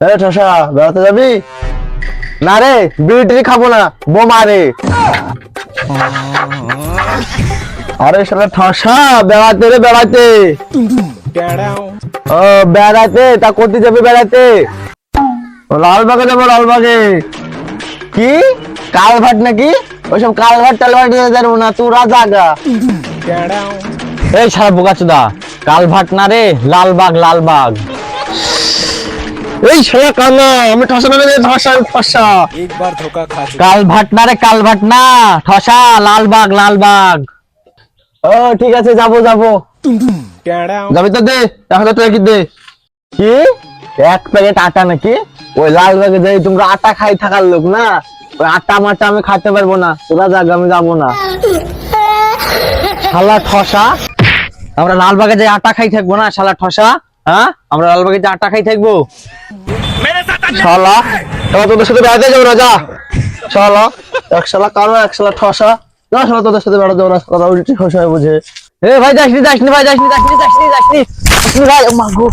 ঠসা বেড়াতে যাবি? না রে, বিড়ি খাবো না, বোমা রে। আরে শালা ঠসা, বেড়াতে রে বেড়াতে। ও বেড়াতে, তা করতে যাবে বেড়াতে? লালবাগে যাবো, লালবাগে। কি কালভাট নাকি? ওইসব কালভাট টালভাট যাবো না, তোরা জাগা। এই শালা বোকাচোদা, কালভাট না রে, লালবাগ লালবাগ। এই শালা কানা, আমি ঠসা না রে, ঠসা ঠসা। একবার ধোকা খা কালভাট না রে, কালভাট না, ঠসা লালবাগ লালবাগ। ও ঠিক আছে, যাবো যাবো। যাবি তো দে, 1000 টাকা কি দে। কি 1 প্যাকেট আটা নাকি? ওই লালবাগে যাই তোমরা আটা খাই থাকার লোক না, ওই আটা মাটা আমি খাইতে পারবো না, তোরা যাগ, আমি যাবো না। শালা ঠসা, আমরা লালবাগে যাই আটা খাই থাকবো না? শালা ঠসা, হ্যাঁ আমরা লালবাগে যাই আটা খাই থাকবো? শালা এবার তোদের সাথে বেড়াতে যাবো না, যা। শালা এক শালা কারো, এক শালা ঠসা, যা শালা তোদের সাথে বেড়াতে যাবো না, কথা উল্টি ঠসা বুঝে। এ ভাই যাসনি যাসনি ভাই, যাসনি যাসনি যাসনি যাসনি যাসনি ভাই, মাগো।